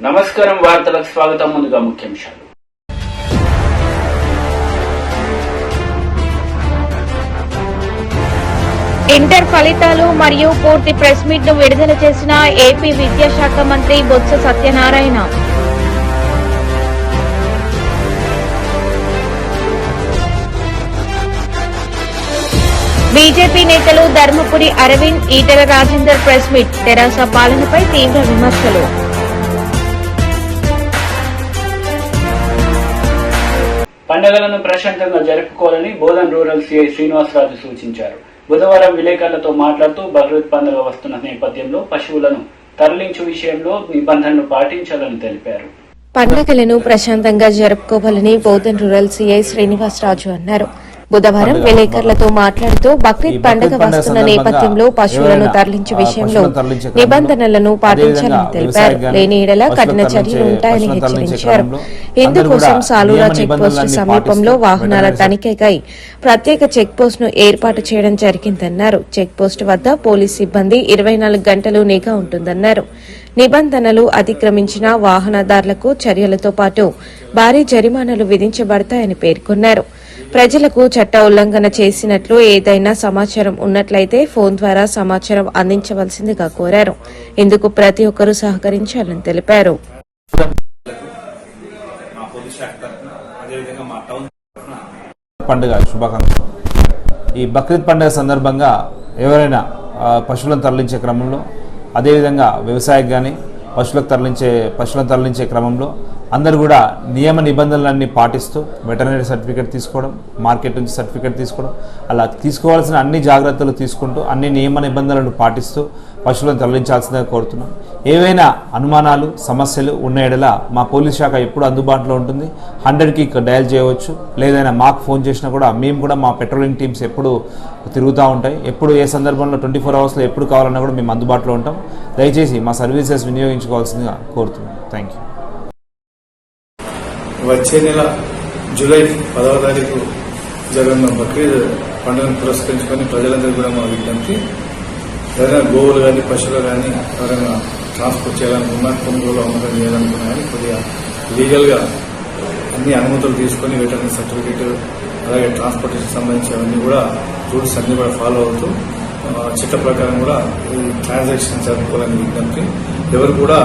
నమస్కారం, వార్తలకు స్వాగతం. ముందుగా ముఖ్యాంశాలు. ఇంటర్ ఫలితాలు మరియు పూర్తి ప్రెస్ మీట్ ను విడుదల చేసిన ఏపీ విద్యాశాఖ మంత్రి బొత్స సత్యనారాయణ. బీజేపీ నేతలు ధర్మపురి అరవింద్, ఈటెల రాజేందర్ ప్రెస్ మీట్. తెరాస పాలనపై తీవ్ర విమర్శలు. పండుగలను ప్రశాంతంగా జరుపుకోవాలని బోధన్ రూరల్ సీఐ శ్రీనివాసరాజు సూచించారు. బుధవారం విలేకరులతో మాట్లాడుతూ బక్రీద్ పండుగ వస్తున్న నేపథ్యంలో పశువులను తరలించు విషయంలో నిబంధనలు పాటించాలని తెలిపారు. పండుగలను ప్రశాంతంగా జరుపుకోవాలని బోధన్ రూరల్ సీఐ శ్రీనివాసరాజు అన్నారు. బుధవారం విలేకరులతో మాట్లాడుతూ బక్రీద్ పండుగ వస్తున్న నేపథ్యంలో పశువులను తరలించే విషయంలో నిబంధనలను పాటించాలని తెలిపారు. లేని ఎడల కఠిన చర్యలు ఉంటాయని హెచ్చరించారు. ఇందుకోసం సాలూరా చెక్పోస్టు సమీపంలో వాహనాల తనిఖీకై ప్రత్యేక చెక్పోస్ట్ ను ఏర్పాటు చేయడం జరిగిందన్నారు. చెక్పోస్టు వద్ద పోలీస్ సిబ్బంది 24 గంటలు నిఘా ఉంటుందన్నారు. నిబంధనలు అతిక్రమించిన వాహనదారులకు చర్యలతో పాటు భారీ జరిమానాలు విధించబడతాయని పేర్కొన్నారు. ప్రజలకు చట్ట ఉల్లంఘన చేసినట్లు ఏదైనా సమాచారం ఉన్నట్లయితే ఫోన్ ద్వారా సమాచారం అందించవలసిందిగా కోరారు. ఇందుకు ప్రతి ఒక్కరూ సహకరించాలని తెలిపారు. పండుగ శుభాకాంక్షలు. ఈ బక్రీద్ పండుగ సందర్భంగా ఎవరైనా పశువులను తరలించే క్రమంలో, అదేవిధంగా వ్యవసాయకు కానీ పశువులను తరలించే క్రమంలో అందరూ కూడా నియమ నిబంధనలన్నీ పాటిస్తూ వెటర్నరీ సర్టిఫికేట్ తీసుకోవడం, మార్కెట్ నుంచి సర్టిఫికేట్ తీసుకోవడం, అలా తీసుకోవాల్సిన అన్ని జాగ్రత్తలు తీసుకుంటూ అన్ని నియమ నిబంధనలను పాటిస్తూ పశువులను తరలించాల్సిందిగా కోరుతున్నాం. ఏవైనా అనుమానాలు, సమస్యలు ఉన్న ఎడల మా పోలీస్ శాఖ ఎప్పుడు అందుబాటులో ఉంటుంది. 100కి డయల్ చేయవచ్చు. లేదైనా మాకు ఫోన్ చేసినా కూడా మేము కూడా మా పెట్రోలింగ్ టీమ్స్ ఎప్పుడు తిరుగుతూ ఉంటాయి. ఎప్పుడు ఏ సందర్భంలో 24 అవర్స్లో ఎప్పుడు కావాలన్నా కూడా మేము అందుబాటులో ఉంటాం. దయచేసి మా సర్వీసెస్ వినియోగించుకోవాల్సిందిగా కోరుతున్నాం. Thank you. వచ్చే నెల జూలై 10వ తారీఖు జరగనున్న బక్రీద్ పండుగను పురస్కరించుకొని ప్రజలందరూ కూడా మా విజ్ఞప్తి, ఎవరైనా గోవులు కానీ పశువులు కానీ ఎవరైనా ట్రాన్స్పోర్ట్ చేయాలనుకున్నా, కొనుగోలు అమ్మకం చేయాలనుకున్నా కానీ కొద్దిగా లీగల్గా అన్ని అనుమతులు తీసుకొని వెటర్నరీ సర్టిఫికేట్, అలాగే ట్రాన్స్పోర్టేషన్ సంబంధించి అవన్నీ కూడా రూల్స్ అన్ని కూడా ఫాలో అవుతూ చట్ట ప్రకారం కూడా ఈ ట్రాన్సాక్షన్ జరుపుకోవాలని విజ్ఞప్తి. ఎవరు కూడా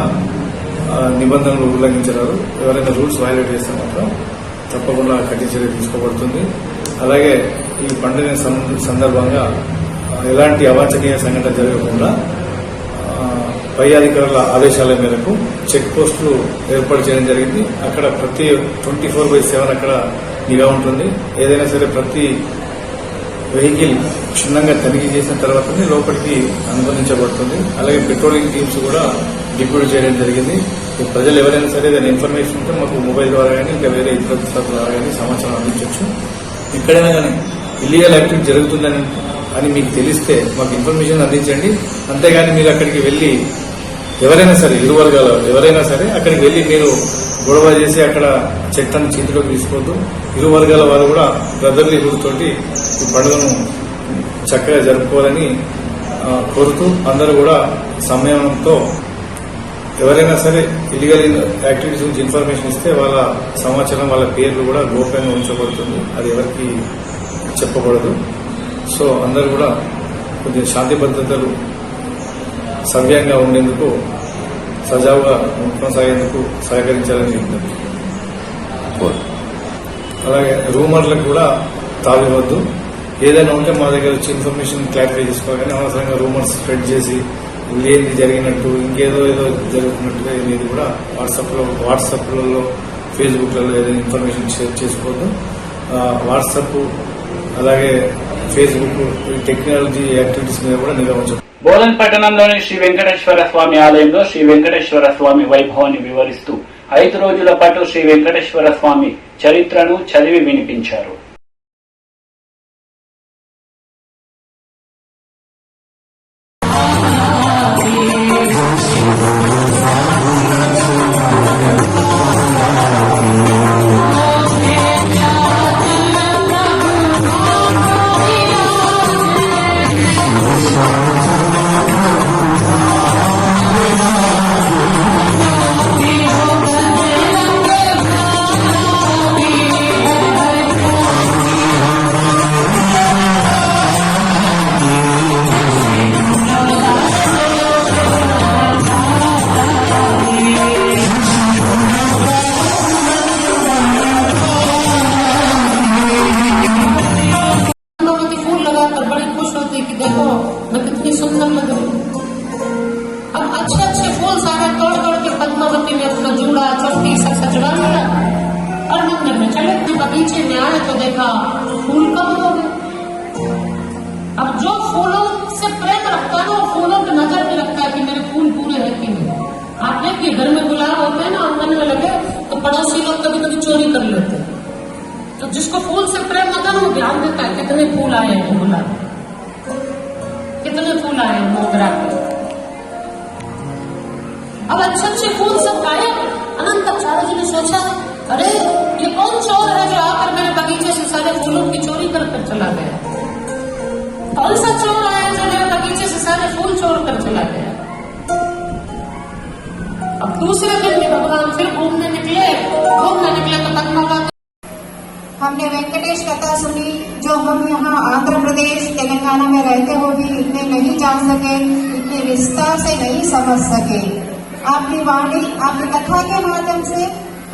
నిబంధనలు ఉల్లంఘించరారు. ఎవరైనా రూల్స్ వైలేట్ చేస్తే మాత్రం తప్పకుండా కఠిన చర్య తీసుకోబడుతుంది. అలాగే ఈ పండుగ సందర్భంగా ఎలాంటి అవాంఛనీయ సంఘటన జరగకుండా పై అధికారుల ఆదేశాల మేరకు చెక్ పోస్టులు ఏర్పాటు చేయడం జరిగింది. అక్కడ ప్రతి 24/7 అక్కడ నిఘా ఉంటుంది. ఏదైనా సరే ప్రతి వెహికల్ క్షుణ్ణంగా తనిఖీ చేసిన తర్వాతనే లోపలికి అనుమతించబడుతుంది. అలాగే పెట్రోలింగ్ టీమ్స్ కూడా డిప్యూట్ చేయడం జరిగింది. ప్రజలు ఎవరైనా సరే ఏదైనా ఇన్ఫర్మేషన్ ఉంటే మాకు మొబైల్ ద్వారా కానీ ఇంకా వేరే ఇతర ద్వారా కానీ సమాచారం అందించవచ్చు. ఎక్కడైనా కానీ ఇల్లీగల్ యాక్టివిటీ జరుగుతుందని మీకు తెలిస్తే మాకు ఇన్ఫర్మేషన్ అందించండి. అంతేగాని మీరు అక్కడికి వెళ్లి ఎవరైనా సరే, ఇరు వర్గాల ఎవరైనా సరే అక్కడికి వెళ్లి మీరు గొడవ చేసి అక్కడ చట్టాన్ని చేతిలోకి తీసుకోవద్దు. ఇరు వర్గాల వారు కూడా బ్రదర్లీహుడ్ తోటి ఈ పండుగను చక్కగా జరుపుకోవాలని కోరుతూ అందరూ కూడా సంయమనంతో ఎవరైనా సరే ఇల్లీగల్ యాక్టివిటీస్ గురించి ఇన్ఫర్మేషన్ ఇస్తే వాళ్ళ సమాచారం, వాళ్ళ పేర్లు కూడా గోప్యంగా ఉంచబడుతుంది. అది ఎవరికి చెప్పకూడదు. సో అందరూ కూడా కొద్దిగా శాంతి భద్రతలు సవ్యంగా ఉండేందుకు, సజావుగా కొనసాగేందుకు సహకరించాలని విజ్ఞప్తి. అలాగే రూమర్లకు కూడా తావివ్వద్దు. ఏదైనా ఉంటే మా దగ్గర వచ్చి ఇన్ఫర్మేషన్ క్లారిఫై చేసుకోవాలని, అనవసరంగా రూమర్స్ స్ప్రెడ్ చేసి లేని జరిగినట్టు ఇంకేదో జరుగుతున్నట్టుగా అనేది కూడా వాట్సాప్లలో ఫేస్బుక్లలో ఏదైనా ఇన్ఫర్మేషన్ షేర్ చేసుకోవద్దు. వాట్సాప్ అలాగే ఫేస్బుక్ టెక్నాలజీ యాక్టివిటీస్ మీద కూడా నిఘా ఉంచాలి. బోధన్ పట్టణంలోని శ్రీ వెంకటేశ్వర స్వామి ఆలయంలో శ్రీ వెంకటేశ్వర స్వామి వైభవాన్ని వివరిస్తూ 5 రోజుల పాటు శ్రీ వెంకటేశ్వర స్వామి చరిత్రను చదివి వినిపించారు. बगीचे में आए तो देखा फूल कम हो गए। अब जो फूलों से प्रेम रखता है ना, वो फूलों की नजर भी रखता है कि मेरे फूल पूरे हैं कि नहीं। आप देखिए घर में गुलाब होते हैं ना, आंगन में लगे तो पड़ोसी लोग कभी कभी चोरी कर लेते हैं। तो जिसको फूल से प्रेम होता है वो ध्यान देता है कितने फूल आए हैं गुलाब, कितने फूल आए हैं मोगरा के। अब अच्छे अच्छे फूल सब आए। अनंताचार्य जी ने सोचा, अरे ये कौन चोर है जो आकर मेरे बगीचे से सारे फूलों की चोरी कर चला गया। कौन सा चोर आया जो मेरे बगीचे से सारे फूल चोर कर चला गया। अब दूसरे दिन भी भगवान फिर घूमने निकले तो पद्मा। हमने वेंकटेश कथा सुनी, जो हम यहाँ आंध्र प्रदेश तेलंगाना में रहते हुए भी इतने नहीं जान सके, इतने विस्तार से नहीं समझ सके। आपकी वाणी, आपकी कथा के माध्यम से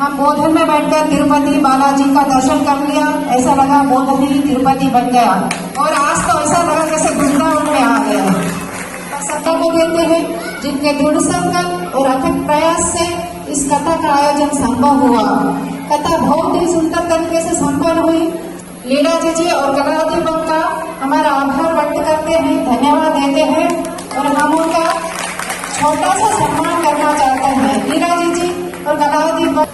हम बोधन में बैठकर तिरुपति बालाजी का दर्शन कर लिया। ऐसा लगा बोधन ही तिरुपति बन गया, और आज तो ऐसा लगा जैसे वृंदावन में आ गया। सत्ता को देते हैं जिनके दृढ़ संकल्प और अथक प्रयास से इस कथा का आयोजन संभव हुआ। कथा बहुत ही सुंदर तरीके से संपन्न हुई। लीला जी और कलादीपक का हमारा आभार व्यक्त करते हैं, धन्यवाद देते हैं, और हम उनका छोटा सा सम्मान करना चाहते हैं। लीला जी और कलादीपक।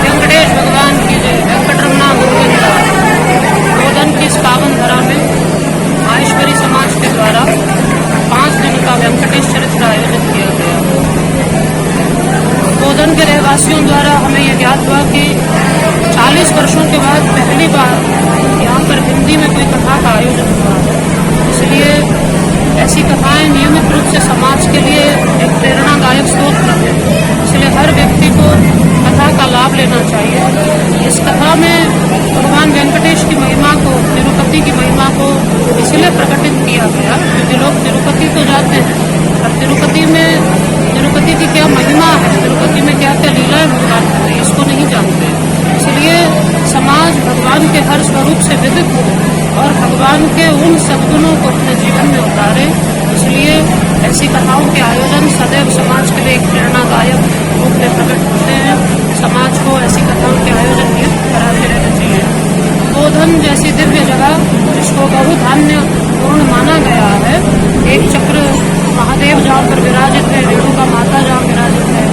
वेंकटेश भगवान की जय। वेंकटरमणा बोधन की इस पावन धरा में माहेश्वरी समाज के द्वारा 5 दिन का वेंकटेश चरित्र आयोजित किया गया। बोधन के रहवासियों द्वारा हमें यह ज्ञात हुआ कि 40 वर्षों के बाद पहली बार यहाँ पर हिंदी में कोई कथा का आयोजन हुआ। इसलिए ऐसी कथाएं नियमित रूप से समाज के लिए एक प्रेरणादायक स्रोत हैं। इसलिए हर व्यक्ति को कथा का लाभ लेना चाहिए। इस कथा में भगवान वेंकटेश की महिमा को, तिरुपति की महिमा को इसलिए प्रकटित किया गया क्योंकि लोग तिरुपति तो जाते हैं, अब तिरुपति की क्या महिमा है, तिरुपति में क्या क्या लीलाएं भगवान है, इसको नहीं जानते। इसलिए समाज भगवान के हर स्वरूप से विदित हो और भगवान के उन सद्गुणों को अपने जीवन में उतारे। इसलिए ऐसी कथाओं के आयोजन सदैव समाज के लिए एक प्रेरणादायक रूप में प्रकट होते हैं। समाज को ऐसी कथाओं के आयोजन कराते रहना चाहिए। बोधन जैसी दिव्य जगह जिसको बहुधान्य पूर्ण माना गया है, एक चक्र महादेव जहाँ पर विराजित है, रेणुका माता जहाँ विराजित है,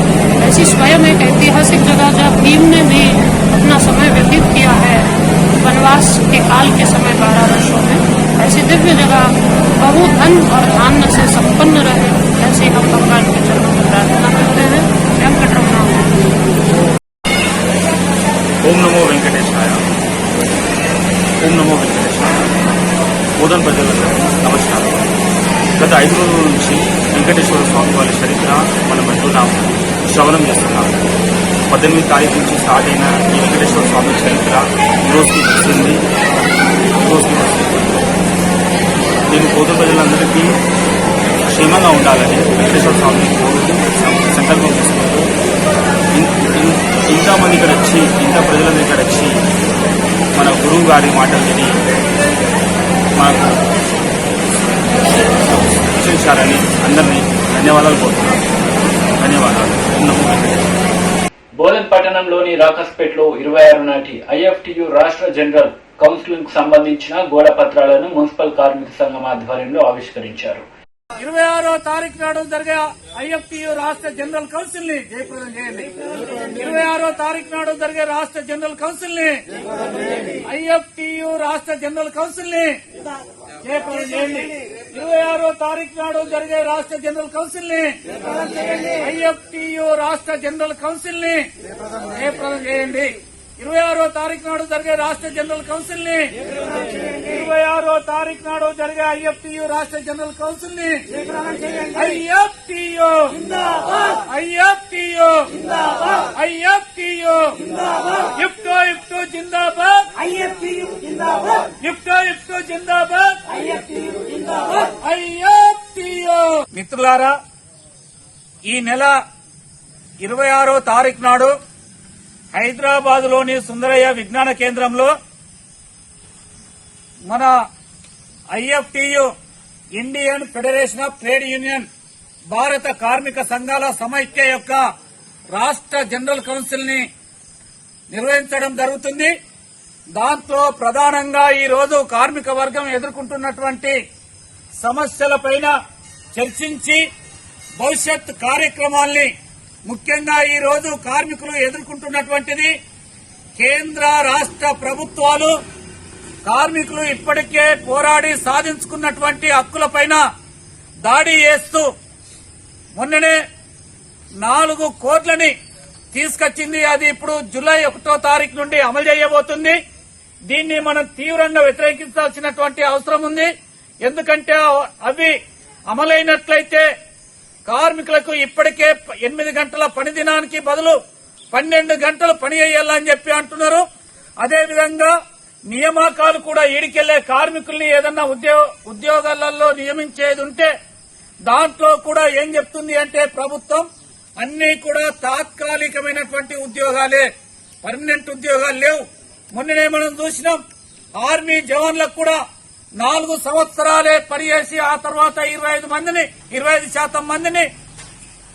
ऐसी स्वयं एक ऐतिहासिक जगह जहाँ भीम ने भी अपना समय व्यतीत किया है वनवास के काल के समय 12 वर्षों में, ऐसी दिव्य जगह बहुधन और धान्य से संपन्न रहे, ऐसे हम भगवान के चरणों में प्रार्थना करते हैं। वेंकटरमणा। ओम नमो वेंकटेशाय। ओम नमो वेंकटेशाय। బోధన్ ప్రజలకు నమస్కారం. గత 5 రోజుల నుంచి వెంకటేశ్వర స్వామి వారి చరిత్ర మనం వింటున్నాం, శ్రవణం చేస్తున్నాం. 18వ తారీఖు నుంచి స్టార్ట్ అయిన ఈ వెంకటేశ్వర స్వామి చరిత్ర ఈరోజుకి వచ్చింది. నేను బోధన్ ప్రజలందరికీ క్షేమంగా ఉండాలని వెంకటేశ్వర స్వామిని కోరుతూ సంకల్పం చేసుకుంటూ ఇంతమంది ఇక్కడ వచ్చి, ఇంత ప్రజలందరూ ఇక్కడ వచ్చి మన గురువు గారి మాటలు విని మనకు సూచించారని అందరినీ ధన్యవాదాలు కోరుతున్నాను. ధన్యవాదాలు. బోధన్ పట్టణంలోని రాకస్పేట్లో 26 నాటి ఐఎఫ్టియు రాష్ట్ర జనరల్ కౌన్సిల్ కు సంబంధించిన గోడ పత్రాలను మున్సిపల్ కార్మిక సంఘం ఆధ్వర్యంలో ఆవిష్కరించారు. 26వ తారీఖు నాడు జరిగే ఐఎఫ్టియు రాష్ట్ర జనరల్ కౌన్సిల్ ని జయప్రదం చేయండి. 26వ తారీఖు నాడు జరిగే రాష్ట్ర జనరల్ కౌన్సిల్ ని, ఐఎఫ్టియు రాష్ట్ర జనరల్ కౌన్సిల్ ని జయప్రదం చేయండి. 26వ తారీఖు నాడు జరిగే రాష్ట్ర జనరల్ కౌన్సిల్ ని, ఐఎఫ్టియు రాష్ట్ర జనరల్ కౌన్సిల్ ని జయప్రదం చేయండి. 26వ తారీఖు నాడు జరిగే రాష్ట్ర జనరల్ కౌన్సిల్ ని, 26వ తారీఖు నాడు జరిగే ఐఎఫ్టియు రాష్ట్ర జనరల్ కౌన్సిల్ ని, ఐఎఫ్టియు ఐఎఫ్టియు ఐఎఫ్టియు ఇఫ్టో ఇఫ్టో జిందాబాద్, ఐఎఫ్టియు జిందాబాద్, ఇఫ్టో ఇఫ్టో జిందాబాద్, ఐఎఫ్టియు జిందాబాద్, ఐఎఫ్టియు. మిత్రులారా, ఈ నెల 26వ తారీఖు నాడు హైదరాబాద్ లోని సుందరయ్య విజ్ఞాన కేంద్రంలో మన IFTU, Indian federation of trade union, భారత కార్మిక సంఘాల సమైక్య యొక్క రాష్ట్ర జనరల్ కౌన్సిల్ ని నిర్వహించడం జరుగుతుంది. దాంట్లో ప్రధానంగా ఈ రోజు కార్మిక వర్గం ఎదుర్కొంటున్నటువంటి సమస్యలపైన చర్చించి భవిష్యత్ కార్యక్రమాల్ని, ముఖ్యంగా ఈ రోజు కార్మికులు ఎదుర్కొంటున్నటువంటిది కేంద్ర రాష్ట్ర ప్రభుత్వాలు కార్మికులు ఇప్పటికే పోరాడి సాధించుకున్నటువంటి హక్కులపైన దాడి చేస్తూ మొన్ననే 4 కోట్లని తీసుకొచ్చింది. అది ఇప్పుడు జూలై 1వ తారీఖు నుండి అమలు చేయబోతుంది. దీన్ని మనం తీవ్రంగా వ్యతిరేకించాల్సినటువంటి అవసరం ఉంది. ఎందుకంటే అవి అమలైనట్లయితే కార్మికులకు ఇప్పటికే 8 గంటల పని దినానికి బదులు 12 గంటలు పని చేయాలని చెప్పి అంటున్నారు. అదేవిధంగా నియామకాలు కూడా ఈడికెళ్లే కార్మికుల్ని ఏదన్నా ఉద్యోగాలలో నియమించేది ఉంటే దాంట్లో కూడా ఏం చెప్తుంది అంటే ప్రభుత్వం అన్ని కూడా తాత్కాలికమైనటువంటి ఉద్యోగాలే, పర్మనెంట్ ఉద్యోగాలు లేవు. మొన్ననే మనం చూసినాం, ఆర్మీ జవాన్లకు కూడా 4 సంవత్సరాలే పనిచేసి ఆ తర్వాత 25% మందిని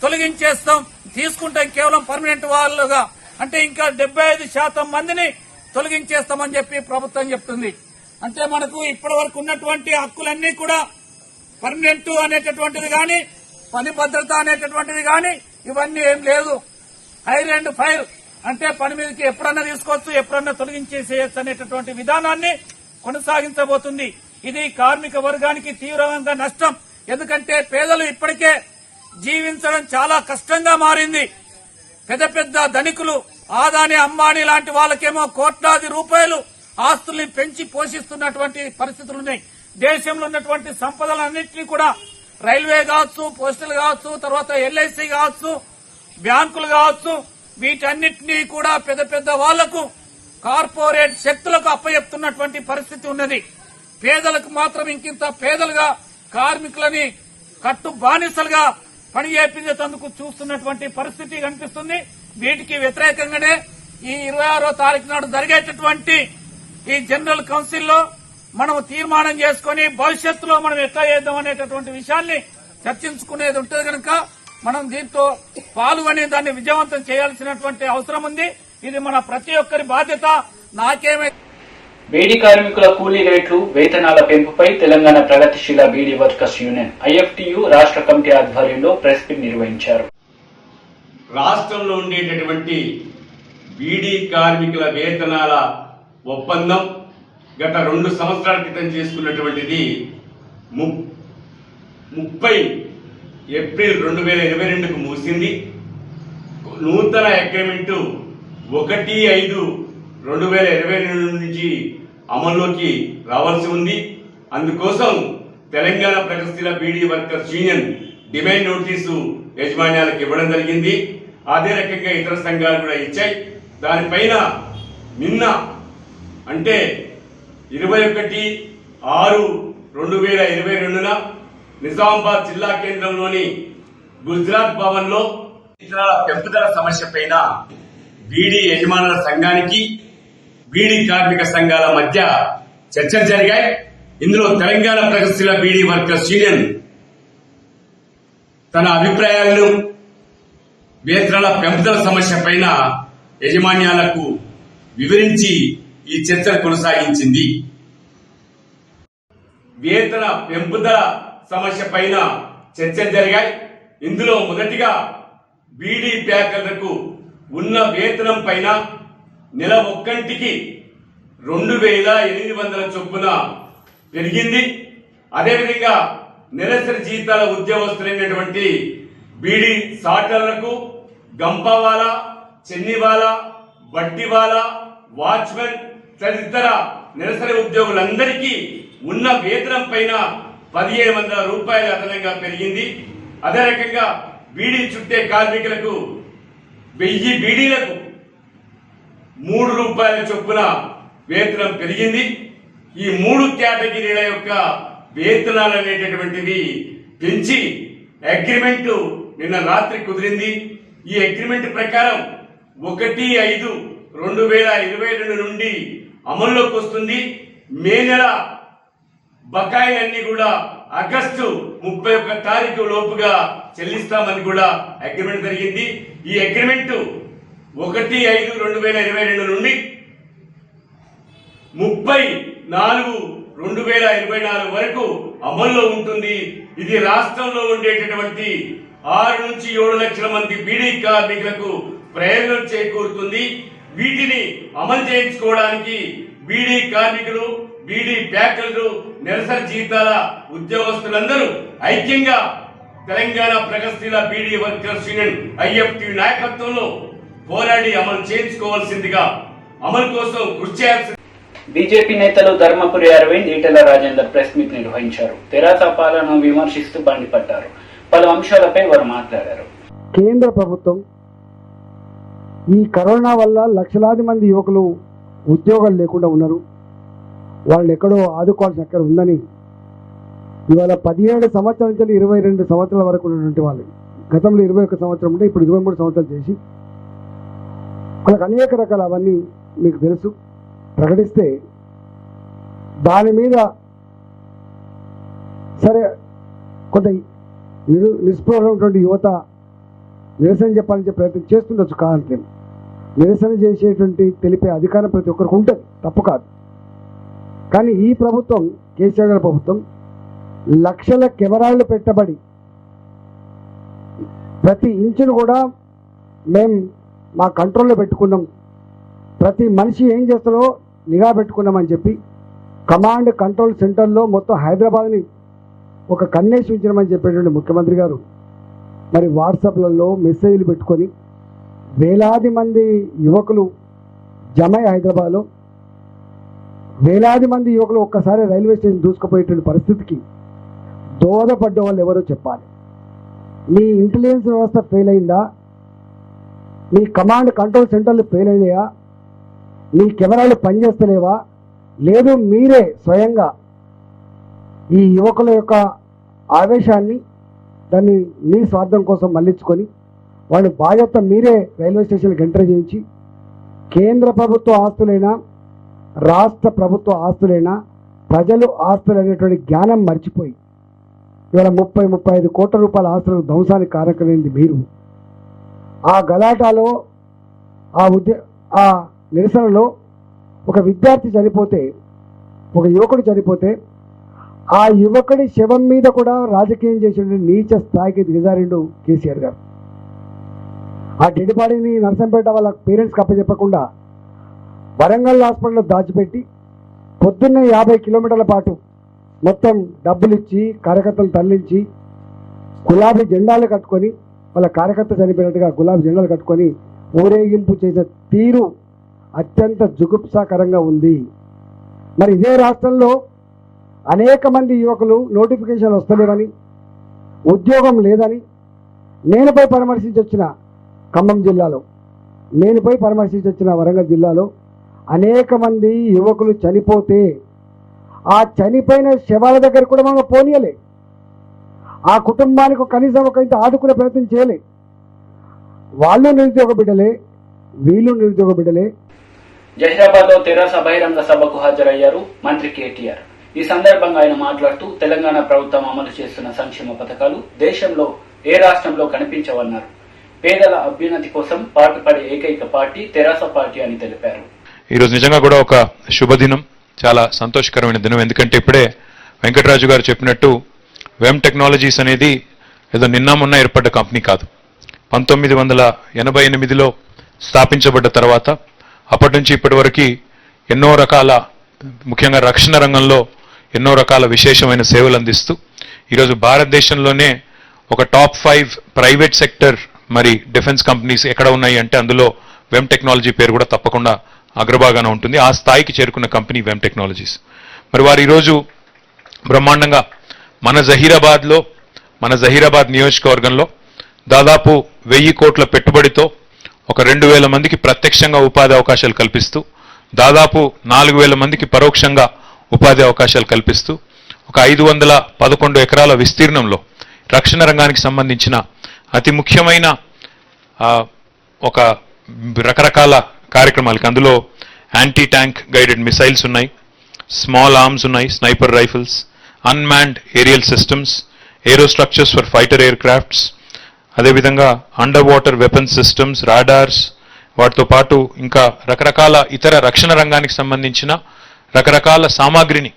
తొలగించేస్తాం, తీసుకుంటాం కేవలం పర్మనెంట్ వాళ్ళుగా, అంటే ఇంకా 75% మందిని తొలగించేస్తామని చెప్పి ప్రభుత్వం చెప్తుంది. అంటే మనకు ఇప్పటి వరకు ఉన్నటువంటి హక్కులన్నీ కూడా పర్మనెంట్ అనేటటువంటిది గాని, పని భద్రత అనేటటువంటిది గాని ఇవన్నీ ఏం లేదు. హైర్ అండ్ ఫైర్ అంటే పని మీదకి ఎప్పుడన్నా తీసుకోవచ్చు, ఎప్పుడన్నా తొలగించేసేయచ్చు అనేటటువంటి విధానాన్ని కొనసాగించబోతుంది. ఇది కార్మిక వర్గానికి తీవ్రంగా నష్టం. ఎందుకంటే పేదలు ఇప్పటికే జీవించడం చాలా కష్టంగా మారింది. పెద్ద పెద్ద ధనికులు, ఆదాని అంబానీ లాంటి వాళ్ళకేమో కోట్లాది రూపాయలు ఆస్తుల్ని పెంచి పోషిస్తున్నటువంటి పరిస్థితులున్నాయి. దేశంలో ఉన్నటువంటి సంపదలన్నింటినీ కూడా రైల్వే కావచ్చు, పోస్టల్ కావచ్చు, తర్వాత ఎల్ఐసి కావచ్చు, బ్యాంకులు కావచ్చు, వీటన్నిటినీ కూడా పెద్ద పెద్ద వాళ్లకు, కార్పొరేట్ శక్తులకు అప్పచెప్తున్నటువంటి పరిస్థితి ఉన్నది. పేదలకు మాత్రం ఇంకింత పేదలుగా కార్మికులని కట్టు బానిసలుగా పని చేపించేందుకు చూస్తున్నటువంటి పరిస్థితి కనిపిస్తుంది. వీటికి వ్యతిరేకంగానే ఈ 26వ తారీఖు నాడు జరిగేటటువంటి ఈ జనరల్ కౌన్సిల్లో మనం తీర్మానం చేసుకుని భవిష్యత్తులో మనం ఎట్లా చేద్దాం అనేటటువంటి విషయాన్ని చర్చించుకునేది ఉంటుంది కనుక మనం దీంతో పాల్గొని దాన్ని విజయవంతం చేయాల్సినటువంటి అవసరం ఉంది. ఇది మన ప్రతి ఒక్కరి బాధ్యత. బీడీ కార్మికుల కూలీ రేట్లు, వేతనాల పెంపుపై తెలంగాణ ప్రగతిశీల బీడీ వర్కర్స్ యూనియన్ ఐఎఫ్టీయూ రాష్ట్ర కమిటీ ఆధ్వర్యంలో ప్రెస్ మీట్ నిర్వహించారు. రాష్ట్రంలో ఉండేటటువంటి బీడీ కార్మికుల వేతనాల ఒప్పందం గత 2 సంవత్సరాల క్రితం చేసుకున్నటువంటిది 30 ఏప్రిల్ 2022కు ముగిసింది. నూతన అగ్రిమెంటు 1/5/2022 నుంచి అమల్లోకి రావాల్సి ఉంది. అందుకోసం తెలంగాణ ప్రగతిశీల beedi workers union demand notice యాజమాన్యాలకు ఇవ్వడం జరిగింది. అదే రకంగా ఇతర సంఘాలు కూడా ఇచ్చాయి. దానిపైన నిన్న అంటే 21/6/2022న నిజామాబాద్ జిల్లా కేంద్రంలోని గుజరాత్ భవన్ లో వేతనాల పెంపుదల సమస్య పైన బీడీ యజమానుల సంఘానికి బీడీ కార్మిక సంఘాల మధ్య చర్చలు జరిగాయి. ఇందులో తెలంగాణ ప్రగతిశీల బీడీ వర్కర్స్ యూనియన్ తన అభిప్రాయాలను వేతనాల పెంపుదల సమస్య పైన యాజమాన్యాలకు వివరించి ఈ చర్చలు కొనసాగించింది. వేతన పెంపుదల సమస్య పైన చర్చలు జరిగాయి. ఇందులో మొదటిగా బీడీ ప్యాకర్లకు ఉన్న వేతనం పైన నెల ఒక్కంటికి 2,800 చొప్పున పెరిగింది. అదేవిధంగా నెలసరి జీతాల ఉద్యోగస్తులైనటువంటి బీడీ సాటర్లకు, గంపవాలా, చెన్నివాలా, బట్టివాలా, వాచ్మెన్ తదితర నెలసరి ఉద్యోగులందరికీ ఉన్న వేతనం పైన 1,500 రూపాయలు అదనంగా పెరిగింది. అదే రకంగా బీడీ చుట్టే కార్మికులకు 1000 బీడీలకు 3 రూపాయల చొప్పున వేతనం పెరిగింది. ఈ 3 కేటగిరీల యొక్క వేతనాలు అనేటటువంటివి పెంచి అగ్రిమెంట్ నిన్న రాత్రి కుదిరింది. ఈ అగ్రిమెంట్ ప్రకారం 1/5/2022 నుండి అమల్లోకి వస్తుంది. మే నెల బకాయిలన్నీ కూడా ఆగస్టు 31 తారీఖు లోపుగా చెల్లిస్తామని కూడా అగ్రిమెంట్ జరిగింది. ఈ అగ్రిమెంట్ 1/5/2022 నుండి 30/4/2024 వరకు అమల్లో ఉంటుంది. ఇది రాష్ట్రంలో ఉండేటటువంటి 6 నుంచి 7 లక్షల మంది బీడీ కార్మికులకు ప్రయోజనం చేకూరుతుంది. వీటిని అమలు చేయించుకోవడానికి బీడీ కార్మికులు, బీడీ ప్యాకర్లు, నిరసన జీతాల ఉద్యోగస్తులందరూ ఐక్యంగా తెలంగాణ ప్రగతిశీల బీడీ వర్కర్స్ యూనియన్ IFT నాయకత్వంలో పోరాడి అమలు చేయించుకోవాల్సిందిగా, అమలు కోసం కృషి చేయాల్సింది. బీజేపీ నేతలు ధర్మపురి అరవింద్, ఈటెల రాజేందర్ ప్రెస్ మీట్ నిర్వహించారు. తెరాస పాలనను విమర్శిస్తూ మండిపడ్డారు. పలు అంశాలపై వారు మాట్లాడారు. కేంద్ర ప్రభుత్వం ఈ కరోనా వల్ల లక్షలాది మంది యువకులు ఉద్యోగాలు లేకుండా ఉన్నారు. వాళ్ళు ఎక్కడో ఆదుకోవాల్సిన అక్కడ ఉందని ఇవాళ 17 సంవత్సరాల నుంచి 22 సంవత్సరాల వరకు ఉన్నటువంటి వాళ్ళు, గతంలో 21 సంవత్సరం ఉంటే ఇప్పుడు 23 సంవత్సరాలు చేసి వాళ్ళకి అనేక రకాల అవన్నీ మీకు తెలుసు ప్రకటిస్తే దాని మీద సరే కొంత నిస్పృహమైనటువంటి యువత నిరసన చెప్పాలని ప్రయత్నం చేస్తుండొచ్చు. కాదంటే నిరసన చేసేటువంటి తెలిపే అధికారం ప్రతి ఒక్కరికి ఉంటుంది, తప్పు కాదు. కానీ ఈ ప్రభుత్వం, కేసీఆర్ గారి ప్రభుత్వం లక్షల కెమెరాలు పెట్టబడి ప్రతి ఇంచును కూడా మేము మా కంట్రోల్లో పెట్టుకున్నాం, ప్రతి మనిషి ఏం చేస్తారో నిఘా పెట్టుకున్నామని చెప్పి కమాండ్ కంట్రోల్ సెంటర్లో మొత్తం హైదరాబాద్ని ఒక కన్నేసి ఉంచమని చెప్పేటువంటి ముఖ్యమంత్రి గారు మరి వాట్సాప్లలో మెసేజ్లు పెట్టుకొని వేలాది మంది యువకులు జమై హైదరాబాద్లో వేలాది మంది యువకులు ఒక్కసారి రైల్వే స్టేషన్ దూసుకుపోయేటువంటి పరిస్థితికి దోహదపడ్డ వాళ్ళు ఎవరో చెప్పాలి. మీ ఇంటెలిజెన్స్ వ్యవస్థ ఫెయిల్ అయిందా? మీ కమాండ్ కంట్రోల్ సెంటర్లు ఫెయిల్ అయినాయా? మీ కెమెరాలు పనిచేస్తలేవా? లేదు మీరే స్వయంగా ఈ యువకుల యొక్క ఆవేశాన్ని దాన్ని మీ స్వార్థం కోసం మళ్లించుకొని వాళ్ళ బాధ్యత మీరే రైల్వే స్టేషన్కి ఎంటర్ చేయించి కేంద్ర ప్రభుత్వ ఆస్తులైనా రాష్ట్ర ప్రభుత్వ ఆస్తులైనా ప్రజలు ఆస్తులు అనేటువంటి జ్ఞానం మర్చిపోయి ఇవాళ 30-35 కోట్ల రూపాయల ఆస్తులకు ధ్వంసానికి కారకమైంది మీరు. ఆ గలాటాలో ఆ నిరసనలో ఒక విద్యార్థి చనిపోతే, ఒక యువకుడు చనిపోతే ఆ యువకుడి శవం మీద కూడా రాజకీయం చేసిన నీచ స్థాయికి దిగజారిండు కేసీఆర్ గారు. ఆ డెడ్ బాడీని నర్సంపేట వాళ్ళ పేరెంట్స్కి అప్పచెప్పకుండా వరంగల్ హాస్పిటల్లో దాచిపెట్టి పొద్దున్నే 50 కిలోమీటర్ల పాటు మొత్తం డబ్బులు ఇచ్చి కార్యకర్తలు తరలించి గులాబీ జెండాలు కట్టుకొని, వాళ్ళ కార్యకర్త చనిపోయినట్టుగా గులాబీ జెండాలు కట్టుకొని ఊరేగింపు చేసే తీరు అత్యంత జుగుప్సాకరంగా ఉంది. మరి ఇదే రాష్ట్రంలో అనేక మంది యువకులు నోటిఫికేషన్ వస్తలేవని, ఉద్యోగం లేదని నేను పోయి పరామర్శించి వచ్చిన ఖమ్మం జిల్లాలో, నేను పోయి పరామర్శించి వచ్చిన వరంగల్ జిల్లాలో అనేక మంది యువకులు చనిపోతే ఆ చనిపోయిన శవాల దగ్గర కూడా మనం పోనీయలే. ఆ కుటుంబానికి కనీసం ఒక ఇంత ఆదుకునే ప్రయత్నం చేయలే. వాళ్ళు నిరుద్యోగ బిడ్డలే, వీళ్ళు నిరుద్యోగ బిడ్డలే. జహీరాబాద్ లో తెరాస బహిరంగ సభకు హాజరయ్యారు మంత్రి కేటీఆర్. ఈ సందర్భంగా ఆయన మాట్లాడుతూ తెలంగాణ ప్రభుత్వం అమలు చేస్తున్న సంక్షేమ పథకాలు దేశంలో ఏ రాష్ట్రంలో కనిపించవన్నారు. పేదల అభ్యున్నతి కోసం పాటుపడే ఏకైక పార్టీ తెరాస పార్టీ అని తెలిపారు. ఈరోజు నిజంగా కూడా ఒక శుభదినం, చాలా సంతోషకరమైన దినం. ఎందుకంటే ఇప్పుడే వెంకటరాజు గారు చెప్పినట్టు వెమ్ టెక్నాలజీస్ అనేది ఏదో నిన్న మొన్న ఏర్పడ్డ కంపెనీ కాదు. 1988లో స్థాపించబడ్డ తర్వాత అప్పటి నుంచి ఇప్పటి వరకు ఎన్నో రకాల, ముఖ్యంగా రక్షణ రంగంలో ఎన్నో రకాల విశేషమైన సేవలు అందిస్తూ ఈరోజు భారతదేశంలోనే ఒక టాప్ 5 ప్రైవేట్ సెక్టర్ మరి డిఫెన్స్ కంపెనీస్ ఎక్కడ ఉన్నాయి అంటే అందులో వెమ్ టెక్నాలజీ పేరు కూడా తప్పకుండా అగ్రభాగాన ఉంటుంది. ఆ స్థాయికి చేరుకున్న కంపెనీ వెమ్ టెక్నాలజీస్. మరి వారు ఈరోజు బ్రహ్మాండంగా మన జహీరాబాద్ నియోజకవర్గంలో దాదాపు 1000 కోట్ల పెట్టుబడితో ఒక 2000 మందికి ప్రత్యక్షంగా ఉపాధి అవకాశాలు కల్పిస్తూ, దాదాపు 4000 మందికి పరోక్షంగా ఉపాధి అవకాశాలు కల్పిస్తూ ఒక 511 ఎకరాల విస్తీర్ణంలో రక్షణ రంగానికి సంబంధించిన అతి ముఖ్యమైన ఒక రకరకాల కార్యక్రమాలకి, అందులో యాంటీ ట్యాంక్ గైడెడ్ మిసైల్స్ ఉన్నాయి, స్మాల్ ఆర్మ్స్ ఉన్నాయి, sniper rifles, unmanned aerial systems, aero structures for fighter ఎయిర్ క్రాఫ్ట్స్, అదేవిధంగా under water weapons systems, radars, వాటితో పాటు ఇంకా రకరకాల ఇతర రక్షణ రంగానికి సంబంధించిన రకరకాల సామాగ్రిని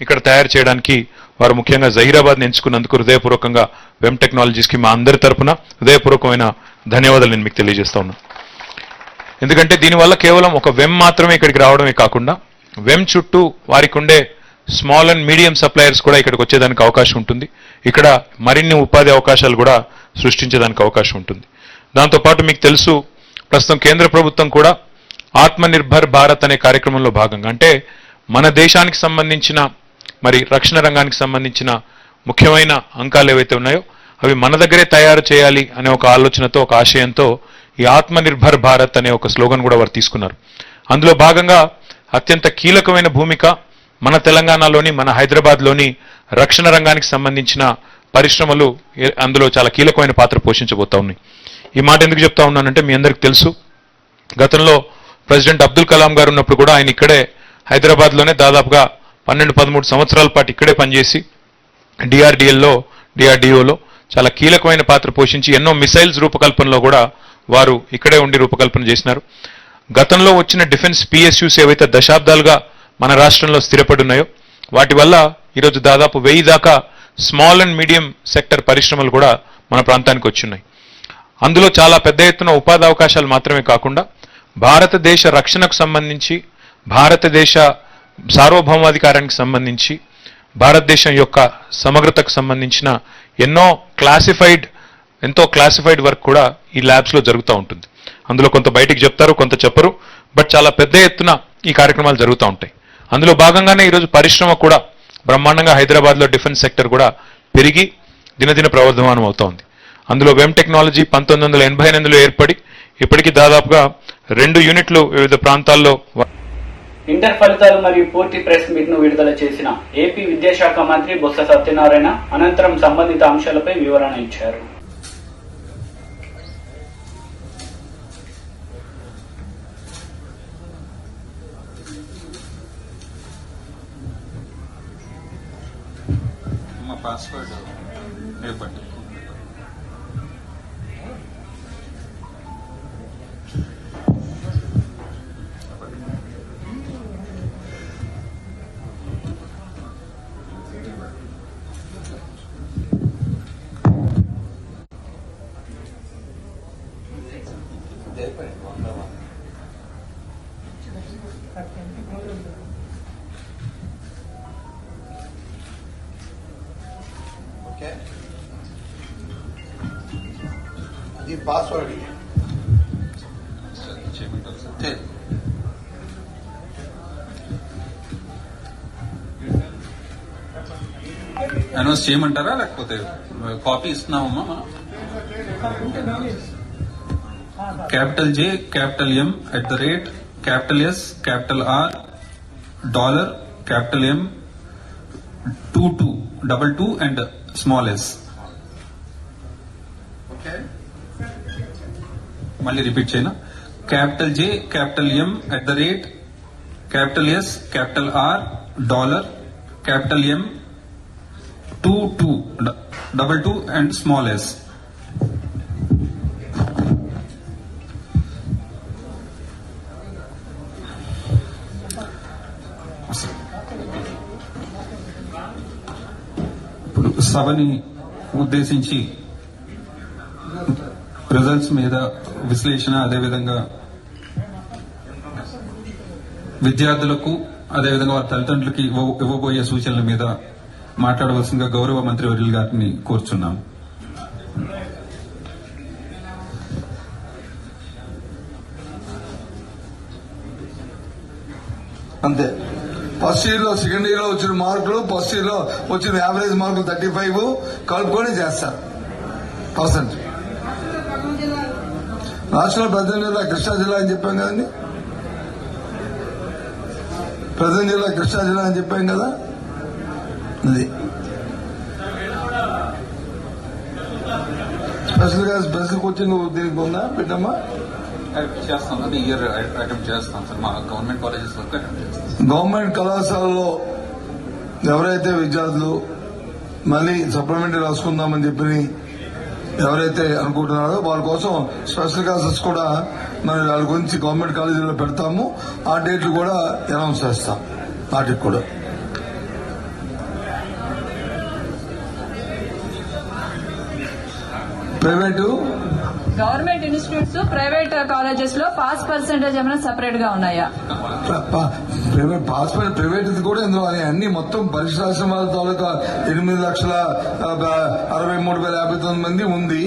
ఇక్కడ తయారు చేయడానికి వారు ముఖ్యంగా జహీరాబాద్ని ఎంచుకున్నందుకు హృదయపూర్వకంగా వెమ్ టెక్నాలజీస్కి మా అందరి తరపున హృదయపూర్వకమైన ధన్యవాదాలు నేను మీకు తెలియజేస్తా ఉన్నాను. ఎందుకంటే దీనివల్ల కేవలం ఒక వెమ్ మాత్రమే ఇక్కడికి రావడమే కాకుండా వెమ్ చుట్టూ వారికి ఉండే స్మాల్ అండ్ మీడియం సప్లయర్స్ కూడా ఇక్కడికి వచ్చేదానికి అవకాశం ఉంటుంది. ఇక్కడ మరిన్ని ఉపాధి అవకాశాలు కూడా సృష్టించేదానికి అవకాశం ఉంటుంది. దాంతోపాటు మీకు తెలుసు, ప్రస్తుతం కేంద్ర ప్రభుత్వం కూడా ఆత్మనిర్భర్ భారత్ అనే కార్యక్రమంలో భాగంగా, అంటే మన దేశానికి సంబంధించిన మరి రక్షణ రంగానికి సంబంధించిన ముఖ్యమైన అంకాలు ఏవైతే ఉన్నాయో అవి మన దగ్గరే తయారు చేయాలి అనే ఒక ఆలోచనతో, ఒక ఆశయంతో ఈ ఆత్మనిర్భర్ భారత్ అనే ఒక స్లోగన్ కూడా వారు తీసుకున్నారు. అందులో భాగంగా అత్యంత కీలకమైన భూమిక మన తెలంగాణలోని, మన హైదరాబాద్లోని రక్షణ రంగానికి సంబంధించిన పరిశ్రమలు అందులో చాలా కీలకమైన పాత్ర పోషించబోతా ఉన్నాయి. ఈ మాట ఎందుకు చెప్తా ఉన్నానంటే మీ అందరికీ తెలుసు, గతంలో ప్రెసిడెంట్ అబ్దుల్ కలాం గారు ఉన్నప్పుడు కూడా ఆయన ఇక్కడే హైదరాబాద్లోనే దాదాపుగా 12-13 సంవత్సరాల పాటు ఇక్కడే పనిచేసి డిఆర్డిఓలో చాలా కీలకమైన పాత్ర పోషించి ఎన్నో మిసైల్స్ రూపకల్పనలో కూడా వారు ఇక్కడే ఉండి రూపకల్పన చేసినారు. గతంలో వచ్చిన డిఫెన్స్ పిఎస్యూస్ ఏవైతే దశాబ్దాలుగా మన రాష్ట్రంలో స్థిరపడి ఉన్నాయో వాటి వల్ల ఈరోజు దాదాపు 1000 దాకా స్మాల్ అండ్ మీడియం సెక్టర్ పరిశ్రమలు కూడా మన ప్రాంతానికి వచ్చున్నాయి. అందులో చాలా పెద్ద ఎత్తున ఉపాధి అవకాశాలు మాత్రమే కాకుండా భారతదేశ రక్షణకు సంబంధించి, భారతదేశ సార్వభౌమాధికారానికి సంబంధించి, భారతదేశం యొక్క సమగ్రతకు సంబంధించిన ఎంతో క్లాసిఫైడ్ వర్క్ కూడా ఈ ల్యాబ్స్లో జరుగుతూ ఉంటుంది. అందులో కొంత బయటికి చెప్తారు, కొంత చెప్పరు, బట్ చాలా పెద్ద ఎత్తున ఈ కార్యక్రమాలు జరుగుతూ ఉంటాయి. అందులో భాగంగానే ఈరోజు పరిశ్రమ కూడా బ్రహ్మాండంగా హైదరాబాద్లో డిఫెన్స్ సెక్టర్ కూడా పెరిగి దినదిన ప్రవర్ధమానం అవుతా ఉంది. అందులో వెమ్ టెక్నాలజీ 1988లో ఏర్పడి ఇప్పటికీ దాదాపుగా 2 యూనిట్లు వివిధ ప్రాంతాల్లో. ఇంటర్ ఫలితాలు మరియు పూర్తి ప్రెస్ మీట్ ను విడుదల చేసిన ఏపీ విద్యాశాఖ మంత్రి బొత్స సత్యనారాయణ అనంతరం సంబంధిత అంశాలపై వివరణ ఇచ్చారు. పాస్వర్డ్ ఇవ్వండి. అది పాస్వర్డ్ అనౌన్స్ చేయమంటారా లేకపోతే కాపీ ఇస్తున్నామమ్మా మనం? Capital J, capital M, @ capital S, capital R, $, capital M, 22 and small S. మళ్ళీ రిపీట్ చేయనా? Capital J, capital M, @ capital S, capital R, $, capital M, 22 and small S. ఇప్పుడు సభని ఉద్దేశించి రిజల్ట్స్ మీద విశ్లేషణ, అదేవిధంగా విద్యార్థులకు అదేవిధంగా వారి తల్లిదండ్రులకి ఇవ్వబోయే సూచనల మీద మాట్లాడవలసిందిగా గౌరవ మంత్రివర్యులు గారిని కోరుచున్నాం. అంతే. ఫస్ట్ ఇయర్ లో, సెకండ్ ఇయర్ లో వచ్చిన మార్కులు, ఫస్ట్ ఇయర్ లో వచ్చిన యావరేజ్ మార్కులు 35 కలుపుకొని చేస్తారు %. రాష్ట్రంలో ప్రధాన జిల్లా కృష్ణా జిల్లా అని చెప్పాం కదండి, ప్రధాన జిల్లా కృష్ణా జిల్లా అని చెప్పాం కదా. అది స్పెషల్ కోచింగ్ దీనికి ఉందా పెట్టమ్మా? చేస్తాం, అది ఇయర్ అటెంప్ట్ చేస్తాం సార్. మా గవర్నమెంట్ కాలేజెస్ వరకు అటెంప్ట్ చేస్తాం. గవర్నమెంట్ కళాశాలలో ఎవరైతే విద్యార్థులు మళ్ళీ సప్లిమెంటరీ రాసుకుందామని చెప్పి ఎవరైతే అనుకుంటున్నారో వాళ్ళ కోసం స్పెషల్ క్లాసెస్ కూడా మరి వాళ్ళ గురించి గవర్నమెంట్ కాలేజీలో పెడతాము. ఆ డేట్లు కూడా అనౌన్స్ చేస్తాం. వాటికి కూడా private government institutes private colleges లో పాస్ పర్సెంటేజ్ ఏమైనా సెపరేట్ గా ఉన్నాయా? ప్రైవేట్ కూడా ఇందులో అన్ని మొత్తం పరీక్ష రాసిన వాళ్ళ తాలూకా 8,63,53,059 మంది ఉంది.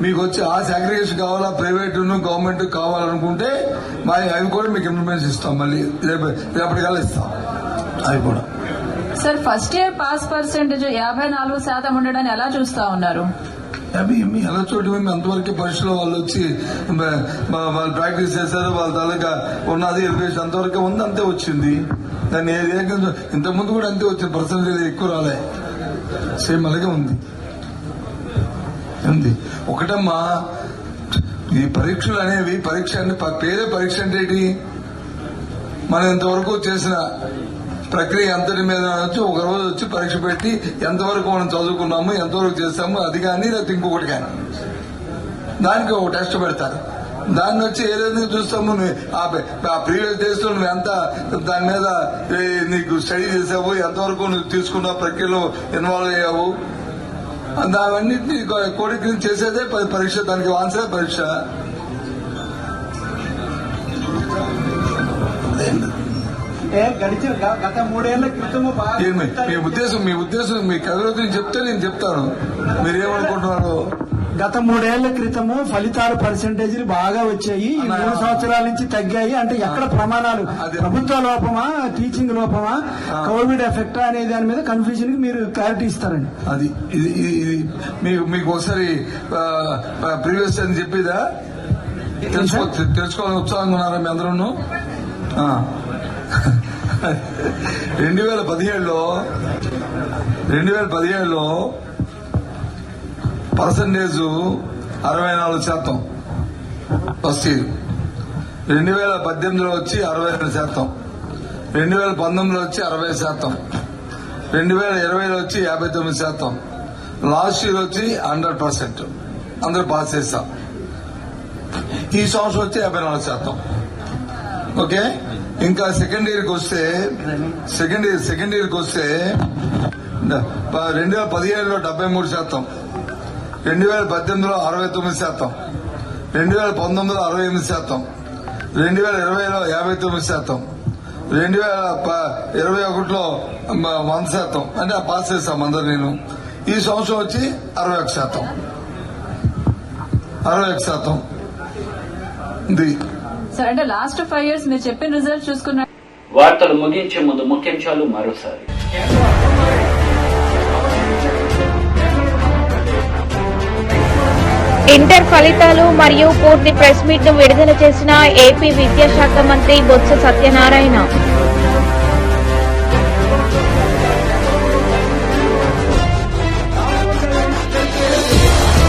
మీకు వచ్చి ఆ సాగ్రిగేషన్ కావాలా, ప్రైవేట్ గవర్నమెంట్ కావాలనుకుంటే అవి కూడా మీకు ఇన్ఫర్మేషన్ ఇస్తాం. మళ్ళీ రేపటికల్లా ఇస్తాం అవి కూడా. Sir, first year pass percentage 54% ఉండడాన్ని ఎలా చూస్తా ఉన్నారు? అవి ఎలా చోటు మేము అంతవరకు పరీక్షలో వాళ్ళు వచ్చి వాళ్ళు ప్రాక్టీస్ చేశారు, వాళ్ళ తాలూకా ఉన్నది ఎలివేషన్ అంతవరకు ఉంది, అంతే వచ్చింది. దాన్ని ఇంతకుముందు కూడా అంతే వచ్చింది, పర్సెంటేజ్ ఎక్కువ రాలే, సేమ్ అలాగే ఉంది. ఒకటమ్మా ఈ పరీక్షలు అనేవి పరీక్ష పేరే పరీక్ష అంటే ఏంటి? మనం ఇంతవరకు చేసిన ప్రక్రియ అంతటి మీద వచ్చి ఒక రోజు వచ్చి పరీక్ష పెట్టి ఎంతవరకు మనం చదువుకున్నాము, ఎంతవరకు చేస్తాము, అది కానీ లేకపోతే ఇంకొకటి కానీ దానికి ఒక టెస్ట్ పెడతారు. దాన్ని వచ్చి ఏదైనా చూస్తాము, ఆ ప్రీవియస్ డేస్ లో నువ్వు ఎంత దాని మీద నీకు స్టడీ చేసావు, ఎంతవరకు నువ్వు తీసుకున్న ప్రక్రియలో ఇన్వాల్వ్ అయ్యావు, దావన్నింటినీ కోడికి చేసేదే పరీక్ష. దానికి ఆన్సరే పరీక్ష. గత 3 ఏళ్ల క్రితము మీ ఉద్దేశం మీ కవిలోకి చెప్తే నేను చెప్తాను, మీరేమనుకుంటున్నారు? గత 3 ఏళ్ల క్రితము ఫలితాల పర్సెంటేజీలు బాగా వచ్చాయి, 3 సంవత్సరాల నుంచి తగ్గాయి. అంటే ఎక్కడ ప్రమాణాలు ప్రభుత్వ లోపమా, టీచింగ్ లోపమా, కోవిడ్ ఎఫెక్ట్ అనే దాని మీద కన్ఫ్యూజన్ కి మీరు క్లారిటీ ఇస్తారండి. అది మీకు ఒకసారి ప్రీవియస్ అని చెప్పేదా తెలుసుకోవాలని ఉత్సాహంగా ఉన్నారా మీ అందరూ? 2017లో పర్సంటేజ్ 64% ఫస్ట్ ఇయర్. 2018లో వచ్చి 62%, 2019లో వచ్చి 60%, 2020లో వచ్చి 59%, లాస్ట్ ఇయర్ వచ్చి 100%. అందరూ పాస్ చేస్తాం. ఈ సంవత్సరం వచ్చి 54%. ఓకే, ఇంకా సెకండ్ ఇయర్కి వస్తే 2017లో 73%, 2018లో 69%, 2019లో 68%, 2020లో 59%, 2021లో 100%. అంటే పాస్ చేస్తాం అందరు. నేను ఈ సంవత్సరం వచ్చి 61%. సార్, అంటే లాస్ట్ 5 years మీరు చెప్పిన రిజల్ట్ చూసుకున్న వార్తలు ముగించే ముందు ముఖ్యాంశాలు మరోసారి. ఇంటర్ ఫలితాలు మరియు పూర్తి ప్రెస్ మీట్ ను విడుదల చేసిన ఏపీ విద్యాశాఖ మంత్రి బొత్స సత్యనారాయణ.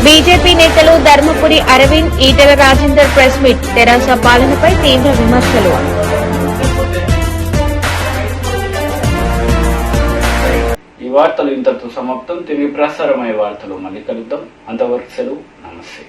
బీజేపీ నేతలు ధర్మపురి అరవింద్, ఈటెల రాజేందర్ ప్రెస్ మీట్, తెరాస పాలనపై తీవ్ర విమర్శలు. ఈ వార్తలు ఇంతటితో సమాప్తం. తిరిగి ప్రసారమయ్యే వార్తలు మళ్ళీ కలుద్దాం. అంతవరకు సెలవు. నమస్తే.